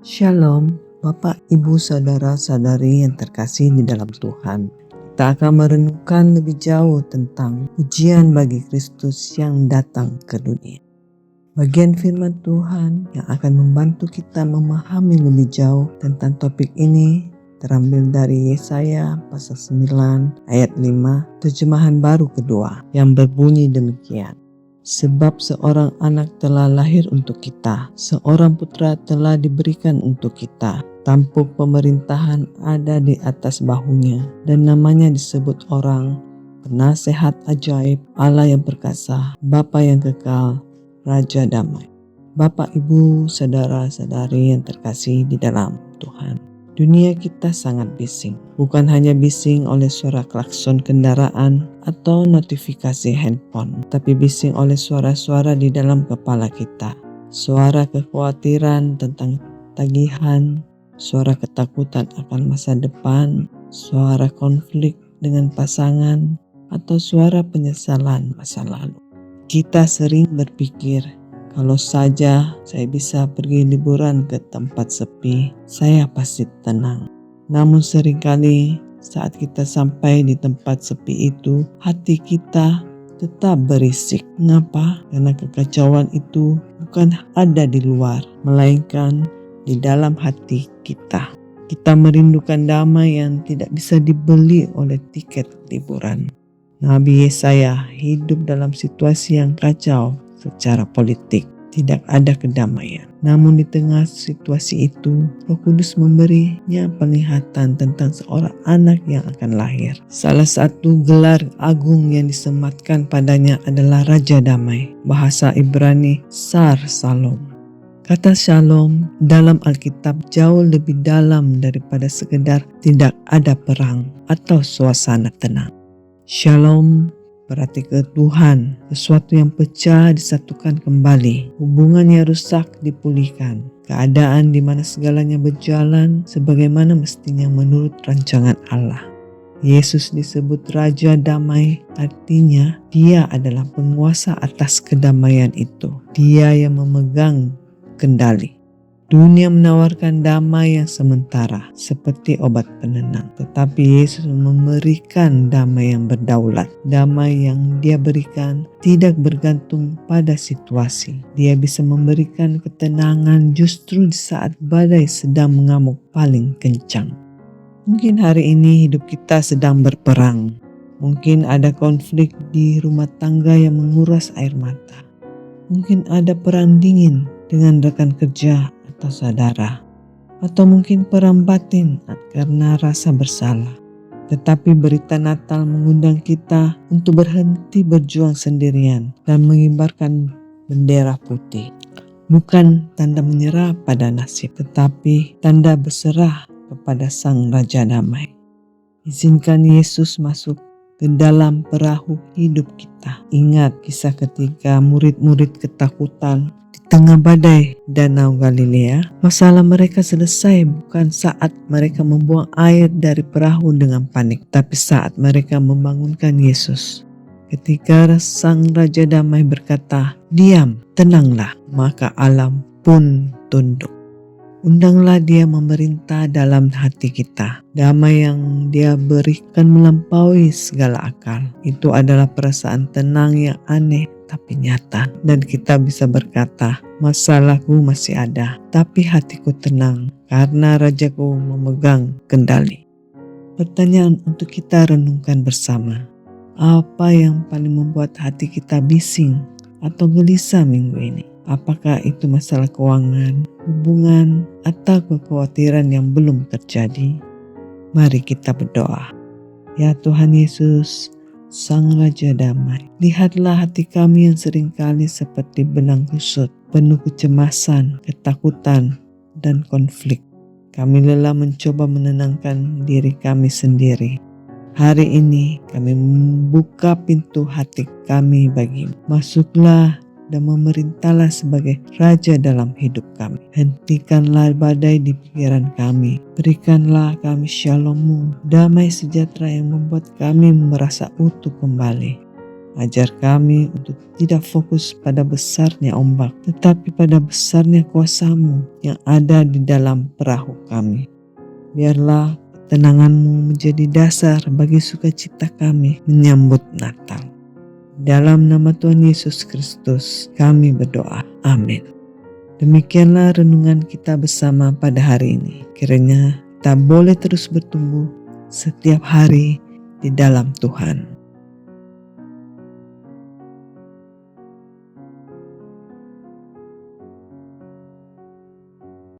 Shalom, Bapak, Ibu, Saudara-saudari yang terkasih di dalam Tuhan. Kita akan merenungkan lebih jauh tentang ujian bagi Kristus yang datang ke dunia. Bagian firman Tuhan yang akan membantu kita memahami lebih jauh tentang topik ini terambil dari Yesaya pasal 9 ayat 5 terjemahan baru kedua yang berbunyi demikian. Sebab seorang anak telah lahir untuk kita, seorang putra telah diberikan untuk kita. Tampuk pemerintahan ada di atas bahunya, dan namanya disebut orang Penasehat Ajaib, Allah yang perkasa, Bapa yang kekal, Raja Damai. Bapak, Ibu, Saudara-saudari yang terkasih di dalam Tuhan. Dunia kita sangat bising, bukan hanya bising oleh suara klakson kendaraan atau notifikasi handphone, tapi bising oleh suara-suara di dalam kepala kita. Suara kekhawatiran tentang tagihan, suara ketakutan akan masa depan, suara konflik dengan pasangan, atau suara penyesalan masa lalu. Kita sering berpikir, kalau saja saya bisa pergi liburan ke tempat sepi, saya pasti tenang. Namun seringkali saat kita sampai di tempat sepi itu, hati kita tetap berisik. Mengapa? Karena kekacauan itu bukan ada di luar, melainkan di dalam hati kita. Kita merindukan damai yang tidak bisa dibeli oleh tiket liburan. Nabi Yesaya hidup dalam situasi yang kacau. Secara politik tidak ada kedamaian. Namun di tengah situasi itu, Roh Kudus memberinya penglihatan tentang seorang anak yang akan lahir. Salah satu gelar agung yang disematkan padanya adalah Raja Damai. Bahasa Ibrani Sar Salom. Kata Shalom dalam Alkitab jauh lebih dalam daripada sekedar tidak ada perang atau suasana tenang. Shalom berarti ketuhan, sesuatu yang pecah disatukan kembali, hubungan yang rusak dipulihkan, keadaan di mana segalanya berjalan sebagaimana mestinya menurut rancangan Allah. Yesus disebut Raja Damai, artinya Dia adalah penguasa atas kedamaian itu. Dia yang memegang kendali. Dunia menawarkan damai yang sementara seperti obat penenang. Tetapi Yesus memberikan damai yang berdaulat. Damai yang Dia berikan tidak bergantung pada situasi. Dia bisa memberikan ketenangan justru di saat badai sedang mengamuk paling kencang. Mungkin hari ini hidup kita sedang berperang. Mungkin ada konflik di rumah tangga yang menguras air mata. Mungkin ada perang dingin dengan rekan kerja atau saudara, atau mungkin perang batin karena rasa bersalah. Tetapi berita Natal mengundang kita untuk berhenti berjuang sendirian dan mengibarkan bendera putih. Bukan tanda menyerah pada nasib, tetapi tanda berserah kepada Sang Raja Damai. Izinkan Yesus masuk ke dalam perahu hidup kita. Ingat kisah ketika murid-murid ketakutan di tengah badai Danau Galilea. Masalah mereka selesai bukan saat mereka membuang air dari perahu dengan panik, tapi saat mereka membangunkan Yesus. Ketika Sang Raja Damai berkata, "Diam, tenanglah," maka alam pun tunduk. Undanglah Dia memerintah dalam hati kita. Damai yang Dia berikan melampaui segala akal. Itu adalah perasaan tenang yang aneh tapi nyata. Dan kita bisa berkata, masalahku masih ada, tapi hatiku tenang karena Rajaku memegang kendali. Pertanyaan untuk kita renungkan bersama. Apa yang paling membuat hati kita bising atau gelisah minggu ini? Apakah itu masalah keuangan, hubungan, atau kekhawatiran yang belum terjadi? Mari kita berdoa. Ya Tuhan Yesus, Sang Raja Damai, lihatlah hati kami yang seringkali seperti benang kusut, penuh kecemasan, ketakutan, dan konflik. Kami lelah mencoba menenangkan diri kami sendiri. Hari ini kami membuka pintu hati kami bagimu. Masuklah dan memerintahlah sebagai Raja dalam hidup kami. Hentikanlah badai di pikiran kami. Berikanlah kami shalom-Mu, damai sejahtera yang membuat kami merasa utuh kembali. Ajar kami untuk tidak fokus pada besarnya ombak, tetapi pada besarnya kuasa-Mu yang ada di dalam perahu kami. Biarlah ketenangan-Mu menjadi dasar bagi sukacita kami menyambut Natal. Dalam nama Tuhan Yesus Kristus kami berdoa. Amin. Demikianlah renungan kita bersama pada hari ini. Kiranya kita boleh terus bertumbuh setiap hari di dalam Tuhan.